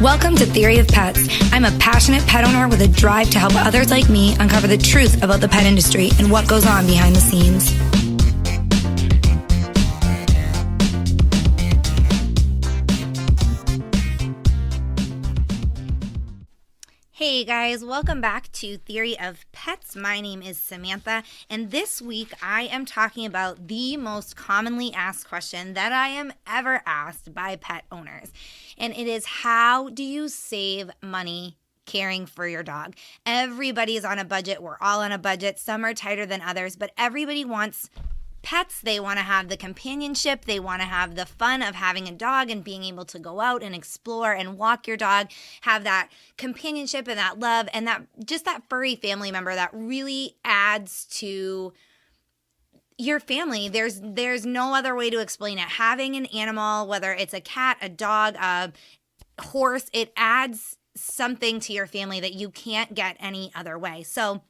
Welcome to Theory of Pets. I'm a passionate pet owner with a drive to help others like me uncover the truth about the pet industry and what goes on behind the scenes. Hey guys, welcome back to Theory of Pets. My name is Samantha, and this week I am talking about the most commonly asked question that I am ever asked by pet owners. And it is, how do you save money caring for your dog? Everybody is on a budget. We're all on a budget. Some are tighter than others, but everybody wants pets. They want to have the companionship. They want to have the fun of having a dog and being able to go out and explore and walk your dog, have that companionship and that love and that just that furry family member that really adds to your family. There's no other way to explain it. Having an animal, whether it's a cat, a dog, a horse, it adds something to your family that you can't get any other way. So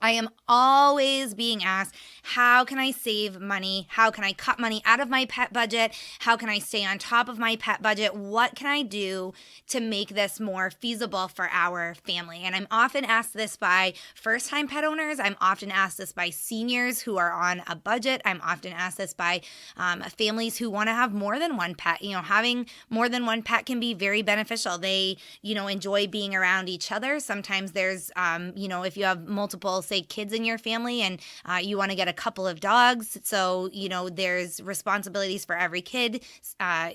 I am always being asked, how can I save money? How can I cut money out of my pet budget? How can I stay on top of my pet budget? What can I do to make this more feasible for our family? And I'm often asked this by first-time pet owners. I'm often asked this by seniors who are on a budget. I'm often asked this by families who want to have more than one pet. You know, having more than one pet can be very beneficial. They, enjoy being around each other. Sometimes there's, if you have multiple, say, kids in your family and you want to get a couple of dogs. So, there's responsibilities for every kid.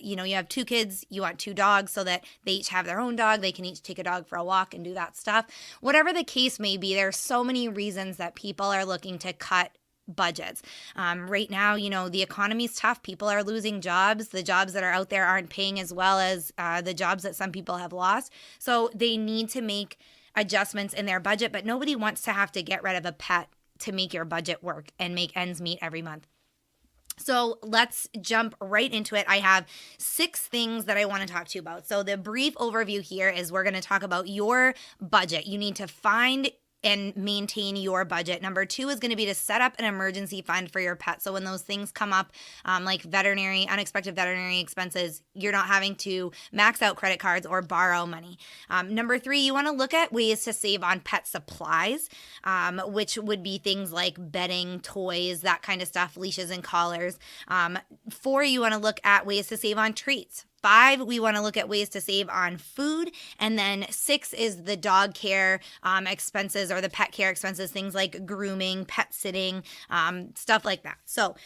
You have two kids, you want two dogs so that they each have their own dog. They can each take a dog for a walk and do that stuff. Whatever the case may be, there are so many reasons that people are looking to cut budgets. Right now, the economy's tough. People are losing jobs. The jobs that are out there aren't paying as well as the jobs that some people have lost. So they need to make adjustments in their budget, but nobody wants to have to get rid of a pet to make your budget work and make ends meet every month. So let's jump right into it. I have 6 things that I want to talk to you about. So the brief overview here is we're going to talk about your budget. You need to find and maintain your budget. Number 2 is going to be to set up an emergency fund for your pet. So when those things come up, like unexpected veterinary expenses, you're not having to max out credit cards or borrow money. Number 3, you want to look at ways to save on pet supplies, which would be things like bedding, toys, that kind of stuff, leashes and collars. 4, you want to look at ways to save on treats. 5, we want to look at ways to save on food. And then 6 is the dog care expenses or the pet care expenses, things like grooming, pet sitting, stuff like that. So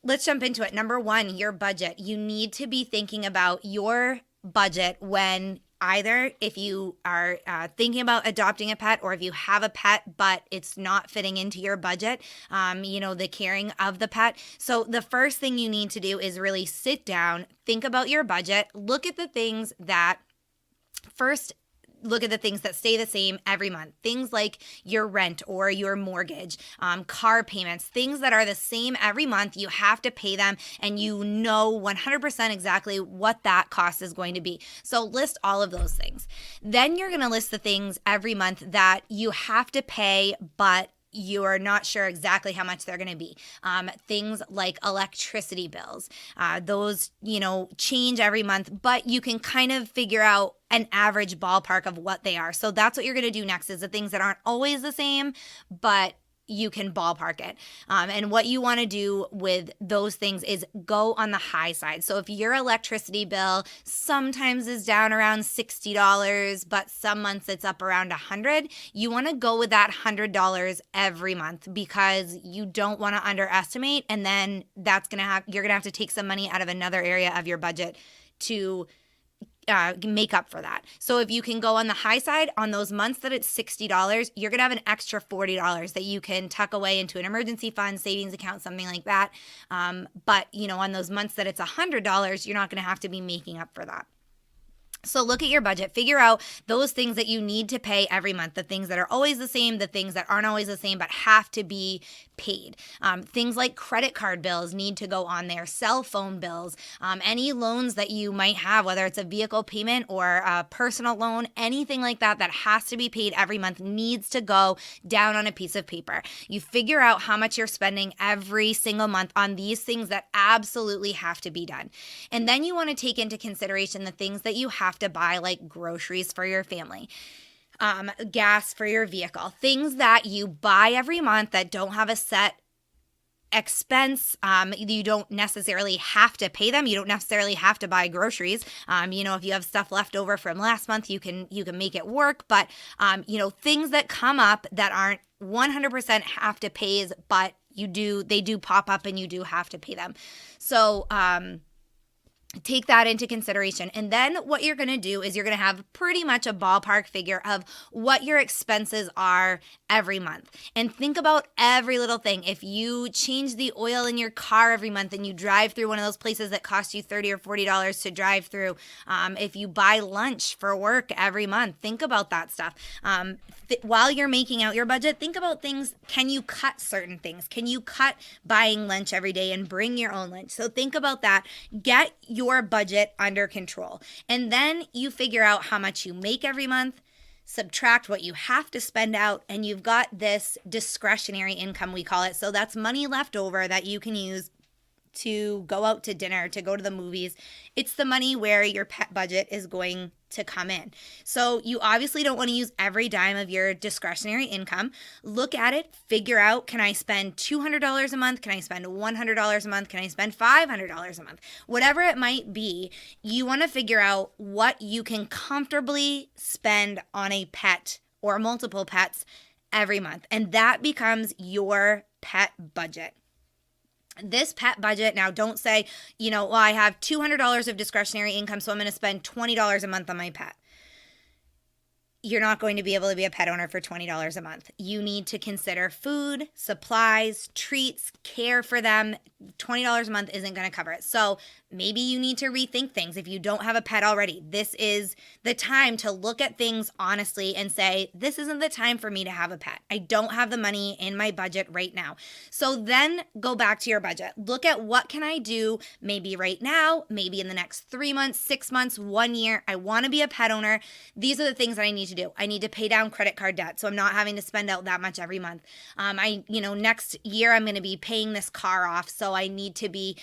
let's jump into it. Number 1, your budget. You need to be thinking about your budget when either if you are thinking about adopting a pet or if you have a pet but it's not fitting into your budget, the caring of the pet. So the first thing you need to do is really sit down, think about your budget, look at the things that stay the same every month. Things like your rent or your mortgage, car payments, things that are the same every month. You have to pay them and you know 100% exactly what that cost is going to be. So list all of those things. Then you're going to list the things every month that you have to pay, but you're not sure exactly how much they're going to be. Things like electricity bills, those, change every month, but you can kind of figure out an average ballpark of what they are. So that's what you're going to do next, is the things that aren't always the same, but you can ballpark it. And what you want to do with those things is go on the high side. So if your electricity bill sometimes is down around $60, but some months it's up around $100, you want to go with that $100 every month, because you don't want to underestimate. And then you're going to have to take some money out of another area of your budget to make up for that. So if you can go on the high side on those months that it's $60, you're going to have an extra $40 that you can tuck away into an emergency fund, savings account, something like that. But on those months that it's $100, you're not going to have to be making up for that. So look at your budget, figure out those things that you need to pay every month, the things that are always the same, the things that aren't always the same but have to be paid. Things like credit card bills need to go on there, cell phone bills, any loans that you might have, whether it's a vehicle payment or a personal loan, anything like that that has to be paid every month needs to go down on a piece of paper. You figure out how much you're spending every single month on these things that absolutely have to be done. And then you want to take into consideration the things that you have have to buy like groceries for your family, gas for your vehicle, things that you buy every month that don't have a set expense. You don't necessarily have to pay them. You don't necessarily have to buy groceries. If you have stuff left over from last month, you can make it work. But things that come up that aren't 100% have to pays, but they do pop up and you do have to pay them. So take that into consideration. And then what you're going to do is you're going to have pretty much a ballpark figure of what your expenses are every month. And think about every little thing. If you change the oil in your car every month and you drive through one of those places that cost you $30 or $40 to drive through, if you buy lunch for work every month, think about that stuff. While you're making out your budget, think about things. Can you cut certain things? Can you cut buying lunch every day and bring your own lunch? So think about that. Get your budget under control. And then you figure out how much you make every month, subtract what you have to spend out, and you've got this discretionary income, we call it. So that's money left over that you can use to go out to dinner, to go to the movies. It's the money where your pet budget is going to come in. So you obviously don't want to use every dime of your discretionary income. Look at it, figure out, can I spend $200 a month? Can I spend $100 a month? Can I spend $500 a month? Whatever it might be, you want to figure out what you can comfortably spend on a pet or multiple pets every month. And that becomes your pet budget. This pet budget, now don't say, I have $200 of discretionary income, so I'm going to spend $20 a month on my pet. You're not going to be able to be a pet owner for $20 a month. You need to consider food, supplies, treats, care for them. $20 a month isn't going to cover it. So maybe you need to rethink things. If you don't have a pet already, this is the time to look at things honestly and say, this isn't the time for me to have a pet. I don't have the money in my budget right now. So then go back to your budget. Look at what can I do maybe right now, maybe in the next 3 months, 6 months, 1 year. I want to be a pet owner. These are the things that I need to do. I need to pay down credit card debt, so I'm not having to spend out that much every month. Next year I'm going to be paying this car off, so I need to be,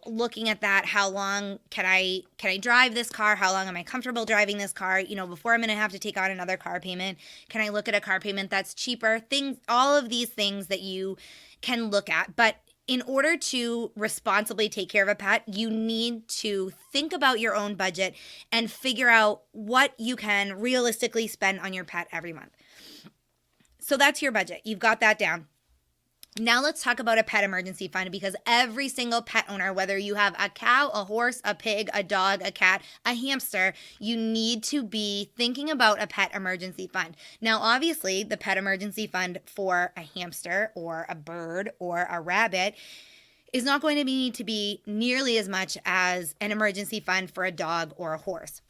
looking at that. How long can I drive this car? How long am I comfortable driving this car? Before I'm going to have to take on another car payment, can I look at a car payment that's cheaper? All of these things that you can look at, but in order to responsibly take care of a pet, you need to think about your own budget and figure out what you can realistically spend on your pet every month. So that's your budget. You've got that down. Now let's talk about a pet emergency fund, because every single pet owner, whether you have a cow, a horse, a pig, a dog, a cat, a hamster, you need to be thinking about a pet emergency fund. Now, obviously, the pet emergency fund for a hamster or a bird or a rabbit is not going to need to be nearly as much as an emergency fund for a dog or a horse.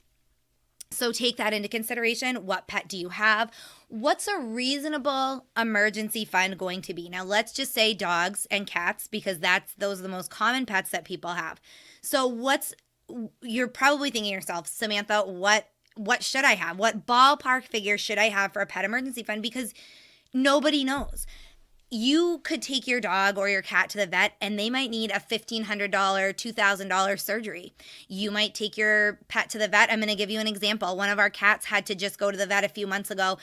So take that into consideration. What pet do you have? What's a reasonable emergency fund going to be? Now, let's just say dogs and cats, because those are the most common pets that people have. So you're probably thinking to yourself, Samantha, what should I have? What ballpark figure should I have for a pet emergency fund? Because nobody knows. You could take your dog or your cat to the vet and they might need a $1,500, $2,000 surgery. You might take your pet to the vet. I'm going to give you an example. One of our cats had to just go to the vet a few months ago.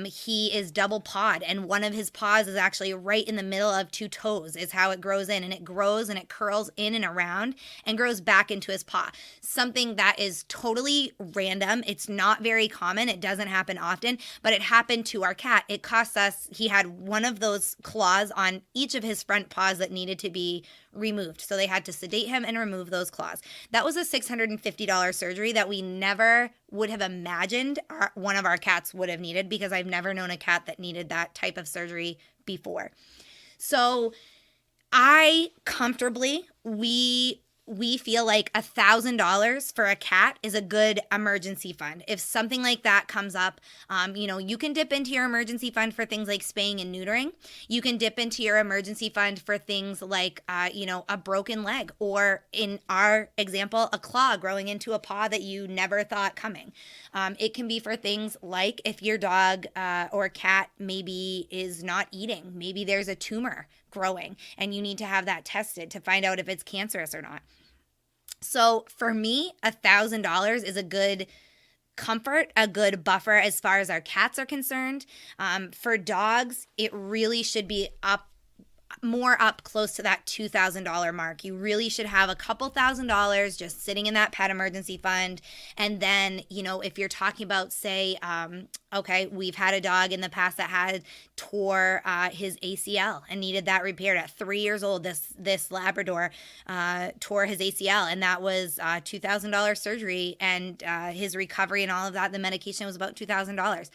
He is double pawed, and one of his paws is actually right in the middle of two toes is how it grows in, and it grows and it curls in and around and grows back into his paw. Something that is totally random. It's not very common. It doesn't happen often, but it happened to our cat. It cost us, he had one of those claws on each of his front paws that needed to be removed. So they had to sedate him and remove those claws. That was a $650 surgery that we never would have imagined one of our cats would have needed, because I've never known a cat that needed that type of surgery before. So we feel like $1,000 for a cat is a good emergency fund. If something like that comes up, you can dip into your emergency fund for things like spaying and neutering. You can dip into your emergency fund for things like, a broken leg, or in our example, a claw growing into a paw that you never thought coming. It can be for things like if your dog or cat maybe is not eating, maybe there's a tumor growing and you need to have that tested to find out if it's cancerous or not. So for me, $1,000 is a good comfort, a good buffer as far as our cats are concerned. For dogs, it really should be up close to that $2,000 mark. You really should have a couple $1,000s just sitting in that pet emergency fund. And then, if you're talking about, say, okay, we've had a dog in the past that had tore his ACL and needed that repaired at 3 years old. This Labrador tore his ACL, and that was $2,000 surgery, and his recovery and all of that. The medication was about $2,000.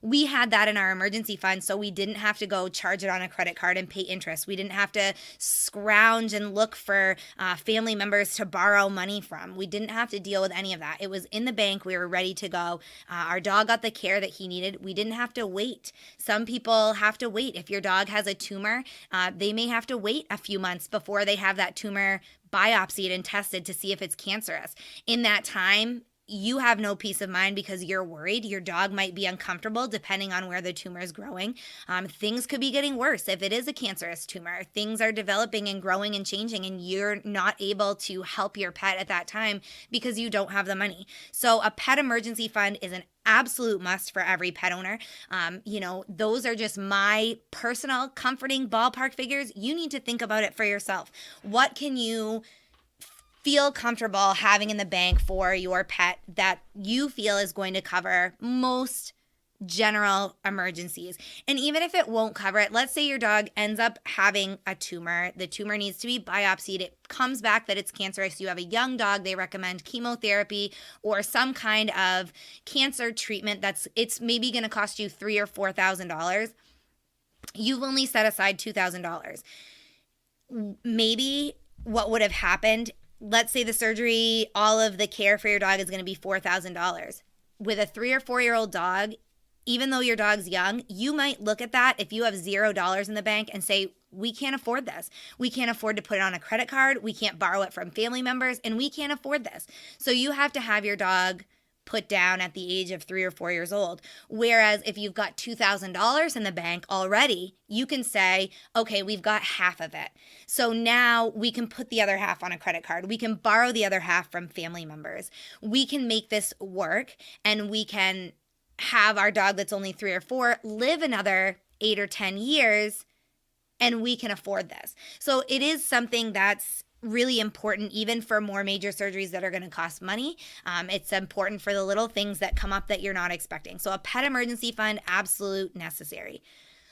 We had that in our emergency fund, so we didn't have to go charge it on a credit card and pay interest. We didn't have to scrounge and look for family members to borrow money from. We didn't have to deal with any of that. It was in the bank. We were ready to go. Our dog got the care that he needed. We didn't have to wait. Some people have to wait. If your dog has a tumor, they may have to wait a few months before they have that tumor biopsied and tested to see if it's cancerous. In that time, you have no peace of mind because you're worried. Your dog might be uncomfortable depending on where the tumor is growing. Things could be getting worse if it is a cancerous tumor. Things are developing and growing and changing, and you're not able to help your pet at that time because you don't have the money. So a pet emergency fund is an absolute must for every pet owner. Those are just my personal comforting ballpark figures. You need to think about it for yourself. What can you feel comfortable having in the bank for your pet that you feel is going to cover most general emergencies? And even if it won't cover it, let's say your dog ends up having a tumor. The tumor needs to be biopsied. It comes back that it's cancerous. You have a young dog. They recommend chemotherapy or some kind of cancer treatment it's maybe going to cost you $3,000 or $4,000. You've only set aside $2,000. Maybe what would have happened, let's say the surgery, all of the care for your dog is going to be $4,000. With a 3 or 4-year-old dog, even though your dog's young, you might look at that if you have $0 in the bank and say, we can't afford this. We can't afford to put it on a credit card. We can't borrow it from family members, and we can't afford this. So you have to have your dog put down at the age of 3 or 4 years old. Whereas if you've got $2,000 in the bank already, you can say, okay, we've got half of it. So now we can put the other half on a credit card. We can borrow the other half from family members. We can make this work, and we can have our dog that's only 3 or 4 live another 8 or 10 years, and we can afford this. So it is something that's really important even for more major surgeries that are going to cost money. It's important for the little things that come up that you're not expecting. So a pet emergency fund, absolute necessary.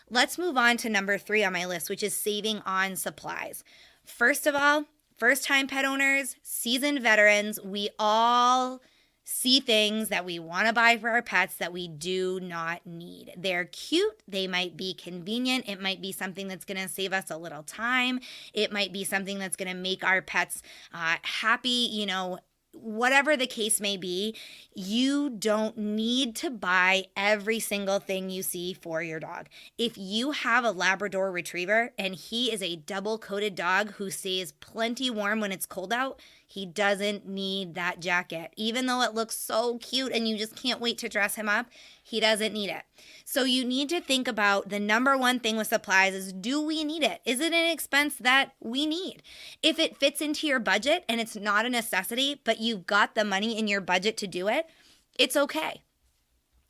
Let's move on to number 3 on my list, which is saving on supplies. First of all, first-time pet owners, seasoned veterans, we all see things that we want to buy for our pets that we do not need. They're cute. They might be convenient. It might be something that's going to save us a little time. It might be something that's going to make our pets happy, whatever the case may be. You don't need to buy every single thing you see for your dog. If you have a Labrador Retriever and he is a double-coated dog who stays plenty warm when it's cold out, he doesn't need that jacket. Even though it looks so cute and you just can't wait to dress him up, he doesn't need it. So you need to think about the number one thing with supplies is, do we need it? Is it an expense that we need? If it fits into your budget and it's not a necessity, but you've got the money in your budget to do it, it's okay.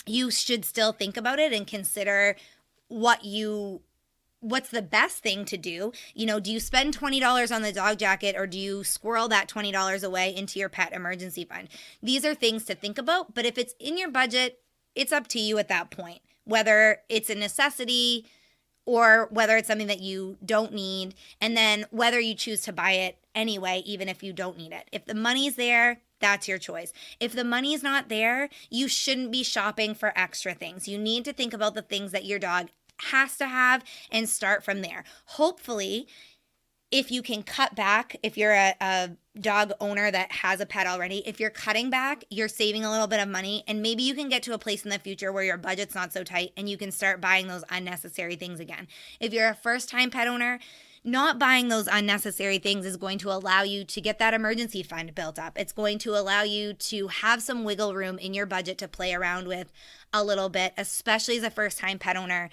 You should still think about it and consider what's the best thing to do. Do you spend $20 on the dog jacket, or do you squirrel that $20 away into your pet emergency fund? These are things to think about, but if it's in your budget, it's up to you at that point, whether it's a necessity or whether it's something that you don't need, and then whether you choose to buy it anyway, even if you don't need it. If the money's there, that's your choice. If the money's not there, you shouldn't be shopping for extra things. You need to think about the things that your dog has to have and start from there. Hopefully, if you can cut back, if you're a dog owner that has a pet already, if you're cutting back, you're saving a little bit of money, and maybe you can get to a place in the future where your budget's not so tight and you can start buying those unnecessary things again. If you're a first-time pet owner, not buying those unnecessary things is going to allow you to get that emergency fund built up. It's going to allow you to have some wiggle room in your budget to play around with a little bit, especially as a first-time pet owner.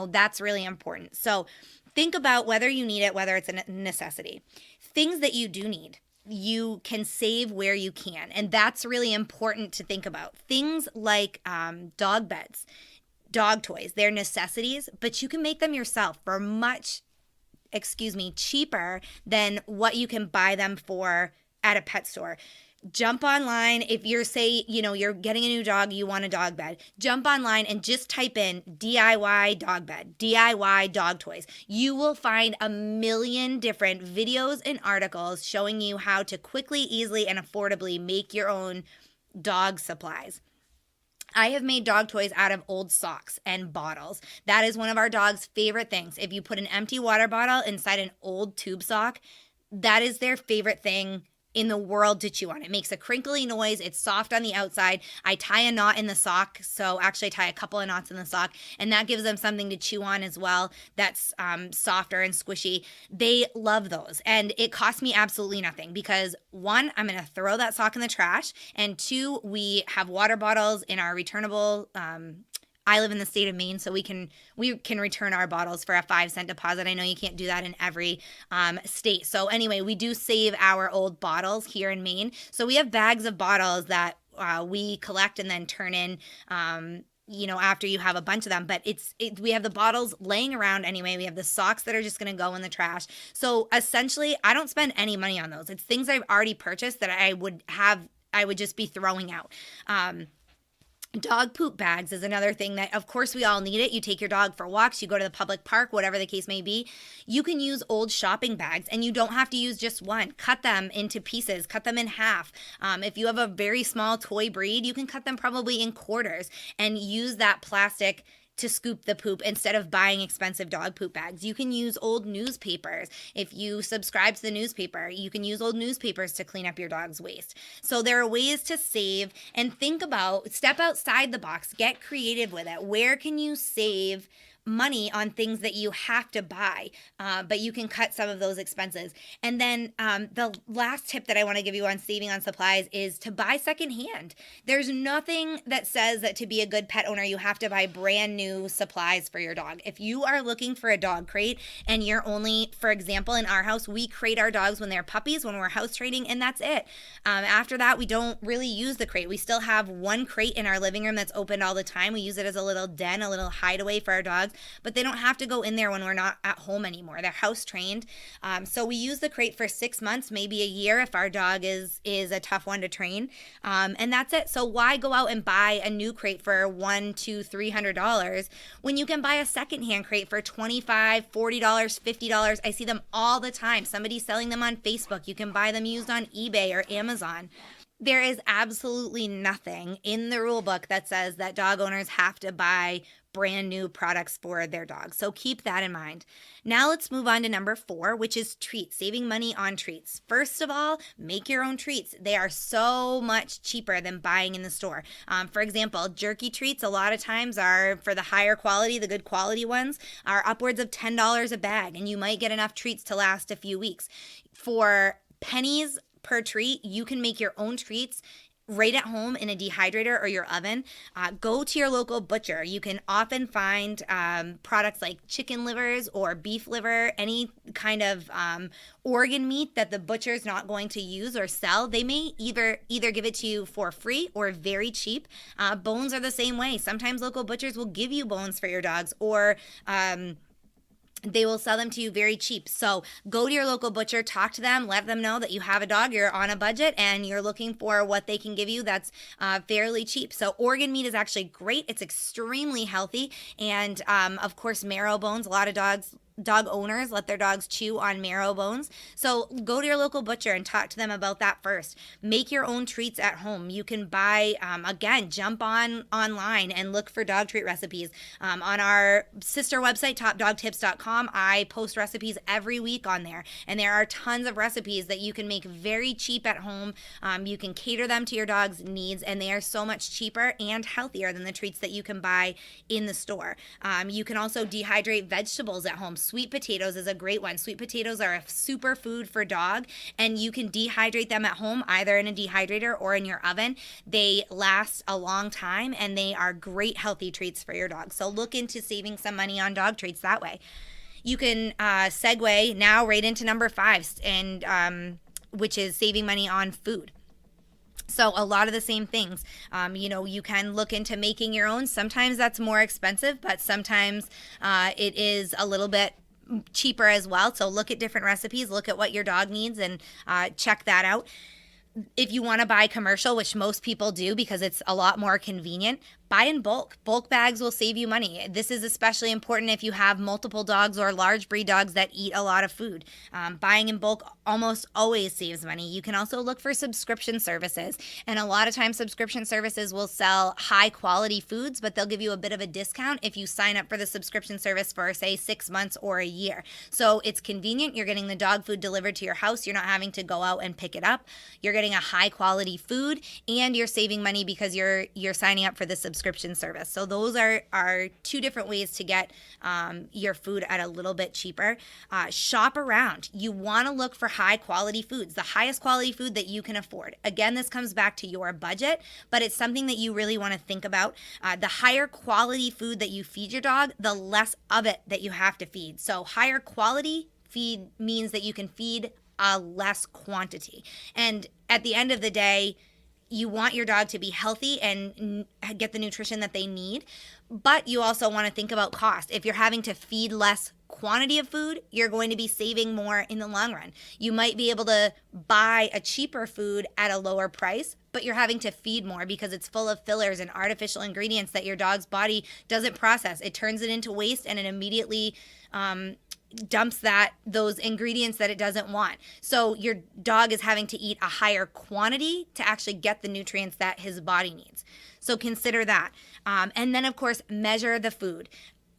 That's really important. So think about whether you need it, whether it's a necessity. Things that you do need. you can save where you can. And that's really important to think about. Things like dog beds, dog toys, they're necessities, but you can make them yourself for much, cheaper than what you can buy them for at a pet store. Jump online. If you're, say, you're getting a new dog, you want a dog bed, jump online and just type in DIY dog bed, DIY dog toys. You will find a million different videos and articles showing you how to quickly, easily, and affordably make your own dog supplies. I have made dog toys out of old socks and bottles. That is one of our dog's favorite things. If you put an empty water bottle inside an old tube sock, that is their favorite thing in the world to chew on. It makes a crinkly noise. It's soft on the outside. I tie a knot in the sock. So actually I tie a couple of knots in the sock, and that gives them something to chew on as well. That's softer and squishy. They love those. And it costs me absolutely nothing because, one, I'm going to throw that sock in the trash. And two, we have water bottles in our returnable I live in the state of Maine, so we can return our bottles for a 5-cent deposit. I know you can't do that in every state. So anyway, we do save our old bottles here in Maine. So we have bags of bottles that we collect and then turn in after you have a bunch of them. But we have the bottles laying around anyway. We have the socks that are just going to go in the trash. So essentially, I don't spend any money on those. It's things I've already purchased that I would just be throwing out. Dog poop bags is another thing that, of course, we all need it. You take your dog for walks, you go to the public park, whatever the case may be. You can use old shopping bags, and you don't have to use just one. Cut them into pieces, cut them in half. If you have a very small toy breed, you can cut them probably in quarters and use that plastic to scoop the poop instead of buying expensive dog poop bags. You can use old newspapers. If you subscribe to the newspaper, you can use old newspapers to clean up your dog's waste. So there are ways to save, and step outside the box, get creative with it. Where can you save money on things that you have to buy, but you can cut some of those expenses? And then the last tip that I want to give you on saving on supplies is to buy secondhand. There's nothing that says that to be a good pet owner, you have to buy brand new supplies for your dog. If you are looking for a dog crate and you're only, for example, in our house, we crate our dogs when they're puppies, when we're house training, and that's it. After that, we don't really use the crate. We still have one crate in our living room that's opened all the time. We use it as a little den, a little hideaway for our dogs. But they don't have to go in there when we're not at home anymore. They're house trained. So we use the crate for 6 months, maybe a year if our dog is a tough one to train. And that's it. So why go out and buy a new crate for $100, $200, $300 when you can buy a secondhand crate for $25, $40, $50? I see them all the time. Somebody's selling them on Facebook. You can buy them used on eBay or Amazon. There is absolutely nothing in the rule book that says that dog owners have to buy brand new products for their dogs. So keep that in mind. Now let's move on to number 4, which is treats, saving money on treats. First of all, make your own treats. They are so much cheaper than buying in the store. For example, jerky treats a lot of times are, for the higher quality, the good quality ones, are upwards of $10 a bag, and you might get enough treats to last a few weeks. For pennies per treat, you can make your own treats right at home in a dehydrator or your oven. Go to your local butcher. You can often find products like chicken livers or beef liver, any kind of organ meat that the butcher's not going to use or sell. They may either give it to you for free or very cheap. Bones are the same way. Sometimes local butchers will give you bones for your dogs, or they will sell them to you very cheap. So go to your local butcher, talk to them, let them know that you have a dog, you're on a budget, and you're looking for what they can give you that's fairly cheap. So organ meat is actually great. It's extremely healthy. And of course, marrow bones. A lot of dog owners let their dogs chew on marrow bones. So go to your local butcher and talk to them about that first. Make your own treats at home. You can buy, again, jump online and look for dog treat recipes. On our sister website, topdogtips.com, I post recipes every week on there. And there are tons of recipes that you can make very cheap at home. You can cater them to your dog's needs, and they are so much cheaper and healthier than the treats that you can buy in the store. You can also dehydrate vegetables at home. Sweet potatoes is a great one. Sweet potatoes are a super food for dog, and you can dehydrate them at home, either in a dehydrator or in your oven. They last a long time, and they are great healthy treats for your dog. So look into saving some money on dog treats that way. You can segue now right into number 5, and which is saving money on food. So a lot of the same things, you can look into making your own. Sometimes that's more expensive, but sometimes it is a little bit cheaper as well. So look at different recipes, look at what your dog needs, and check that out. If you want to buy commercial, which most people do because it's a lot more convenient, buy in bulk. Bulk bags will save you money. This is especially important if you have multiple dogs or large breed dogs that eat a lot of food. Buying in bulk almost always saves money. You can also look for subscription services. And a lot of times subscription services will sell high quality foods, but they'll give you a bit of a discount if you sign up for the subscription service for, say, 6 months or a year. So it's convenient. You're getting the dog food delivered to your house. You're not having to go out and pick it up. You're getting a high quality food, and you're saving money because you're signing up for the subscription service. So those are two different ways to get your food at a little bit cheaper. Shop around. You want to look for high quality foods, the highest quality food that you can afford. Again, this comes back to your budget, but it's something that you really want to think about. The higher quality food that you feed your dog, the less of it that you have to feed. So higher quality feed means that you can feed a less quantity. And at the end of the day, you want your dog to be healthy and get the nutrition that they need, but you also want to think about cost. If you're having to feed less quantity of food, you're going to be saving more in the long run. You might be able to buy a cheaper food at a lower price, but you're having to feed more because it's full of fillers and artificial ingredients that your dog's body doesn't process. It turns it into waste, and it immediately dumps those ingredients that it doesn't want. So your dog is having to eat a higher quantity to actually get the nutrients that his body needs. So consider that. And then, of course, measure the food.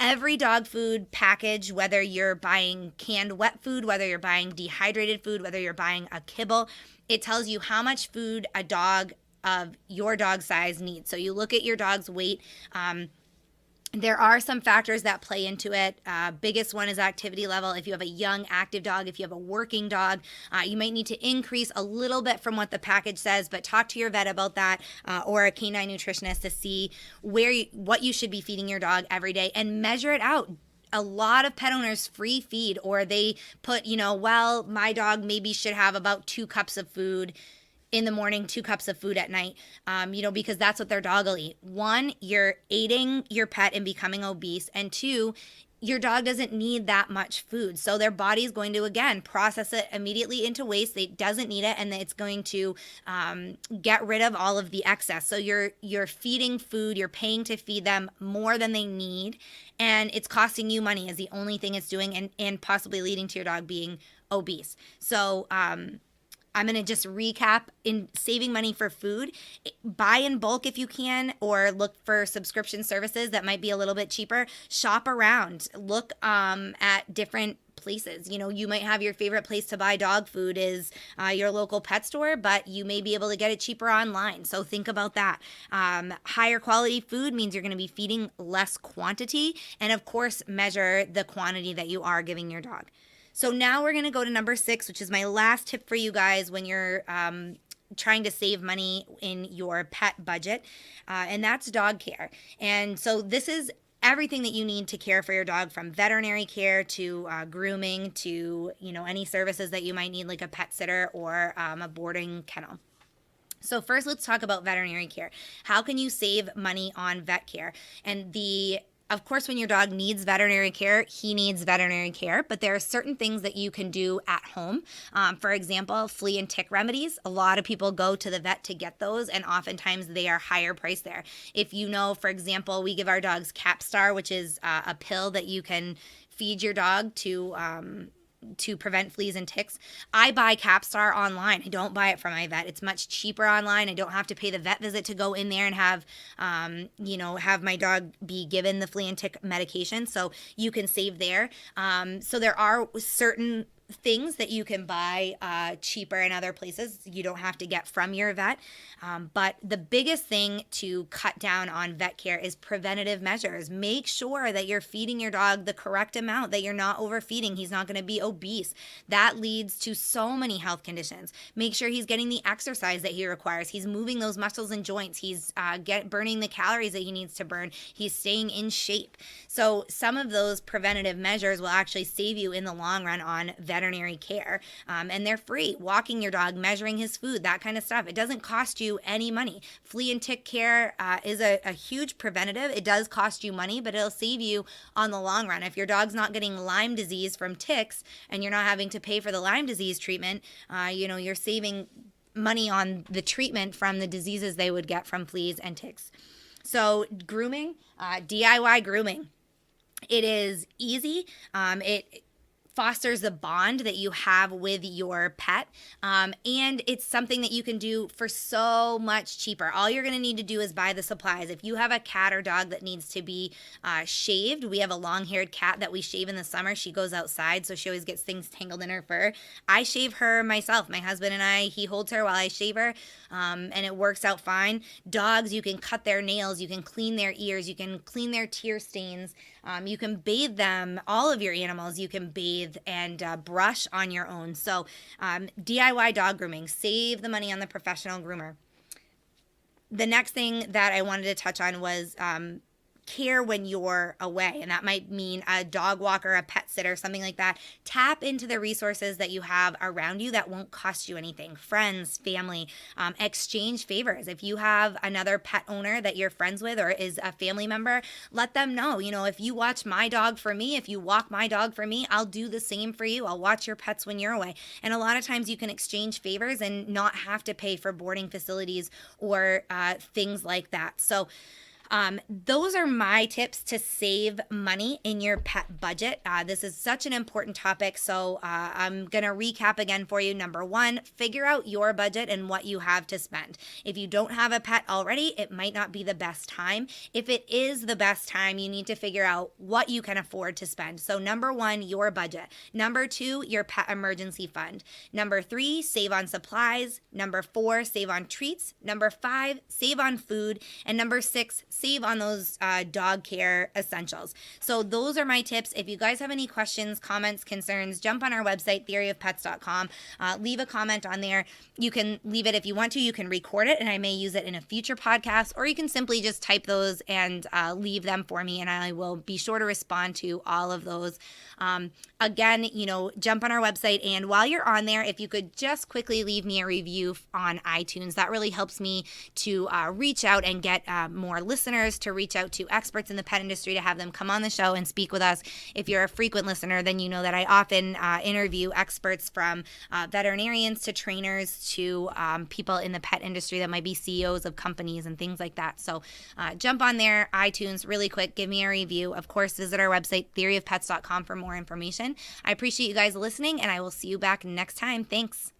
Every dog food package, whether you're buying canned wet food, whether you're buying dehydrated food, whether you're buying a kibble, it tells you how much food a dog of your dog size needs. So you look at your dog's weight. There are some factors that play into it. Biggest one is activity level. If you have a young active dog, if you have a working dog, you might need to increase a little bit from what the package says, but talk to your vet about that or a canine nutritionist to see what you should be feeding your dog every day and measure it out. A lot of pet owners free feed, or they put, my dog maybe should have about 2 cups of food in the morning, 2 cups of food at night, because that's what their dog will eat. 1, you're aiding your pet in becoming obese. And 2, your dog doesn't need that much food. So their body's going to, again, process it immediately into waste. It doesn't need it, and it's going to get rid of all of the excess. So you're feeding food, you're paying to feed them more than they need, and it's costing you money is the only thing it's doing, and possibly leading to your dog being obese. So I'm going to just recap in saving money for food. Buy in bulk if you can, or look for subscription services that might be a little bit cheaper. Shop around. Look at different places. You might have your favorite place to buy dog food is your local pet store, but you may be able to get it cheaper online. So think about that. Higher quality food means you're going to be feeding less quantity. And of course, measure the quantity that you are giving your dog. So now we're going to go to number 6, which is my last tip for you guys when you're trying to save money in your pet budget, and that's dog care. And so this is everything that you need to care for your dog, from veterinary care to grooming to, any services that you might need, like a pet sitter or a boarding kennel. So first, let's talk about veterinary care. How can you save money on vet care? And of course, when your dog needs veterinary care, he needs veterinary care, but there are certain things that you can do at home. For example, flea and tick remedies. A lot of people go to the vet to get those, and oftentimes they are higher priced there. If for example, we give our dogs Capstar, which is a pill that you can feed your dog to prevent fleas and ticks. I buy Capstar online. I don't buy it from my vet. It's much cheaper online. I don't have to pay the vet visit to go in there and have my dog be given the flea and tick medication. So you can save there. So there are certain things that you can buy cheaper in other places. You don't have to get from your vet. But the biggest thing to cut down on vet care is preventative measures. Make sure that you're feeding your dog the correct amount, that you're not overfeeding. He's not going to be obese. That leads to so many health conditions. Make sure he's getting the exercise that he requires. He's moving those muscles and joints. He's burning the calories that he needs to burn. He's staying in shape. So some of those preventative measures will actually save you in the long run on vet veterinary care, and they're free. Walking your dog, measuring his food, that kind of stuff. It doesn't cost you any money. Flea and tick care is a huge preventative. It does cost you money, but it'll save you on the long run. If your dog's not getting Lyme disease from ticks and you're not having to pay for the Lyme disease treatment, you're saving money on the treatment from the diseases they would get from fleas and ticks. So grooming, DIY grooming. It is easy. It fosters the bond that you have with your pet. And it's something that you can do for so much cheaper. All you're going to need to do is buy the supplies. If you have a cat or dog that needs to be shaved, we have a long-haired cat that we shave in the summer. She goes outside, so she always gets things tangled in her fur. I shave her myself. My husband and I, he holds her while I shave her, and it works out fine. Dogs, you can cut their nails. You can clean their ears. You can clean their tear stains. You can bathe them. All of your animals you can bathe and brush on your own. So DIY dog grooming. Save the money on the professional groomer. The next thing that I wanted to touch on was care when you're away, and that might mean a dog walker, a pet sitter, something like that. Tap into the resources that you have around you that won't cost you anything. Friends, family, exchange favors. If you have another pet owner that you're friends with or is a family member, let them know, if you watch my dog for me, if you walk my dog for me, I'll do the same for you. I'll watch your pets when you're away. And a lot of times you can exchange favors and not have to pay for boarding facilities or things like that. So those are my tips to save money in your pet budget. This is such an important topic, so I'm going to recap again for you. Number one, figure out your budget and what you have to spend. If you don't have a pet already, it might not be the best time. If it is the best time, you need to figure out what you can afford to spend. So number one, your budget. Number two, your pet emergency fund. Number three, save on supplies. Number four, save on treats. Number five, save on food. And number six, save on those dog care essentials. So those are my tips. If you guys have any questions, comments, concerns, jump on our website, theoryofpets.com. Leave a comment on there. You can leave it if you want to. You can record it, and I may use it in a future podcast, or you can simply just type those and leave them for me, and I will be sure to respond to all of those. Again, jump on our website, and while you're on there, if you could just quickly leave me a review on iTunes, that really helps me to reach out and get more listeners, to reach out to experts in the pet industry, to have them come on the show and speak with us. If you're a frequent listener, then you know that I often interview experts from veterinarians to trainers to people in the pet industry that might be CEOs of companies and things like that. So jump on there, iTunes, really quick, give me a review. Of course, visit our website, theoryofpets.com, for more information. I appreciate you guys listening, and I will see you back next time. Thanks.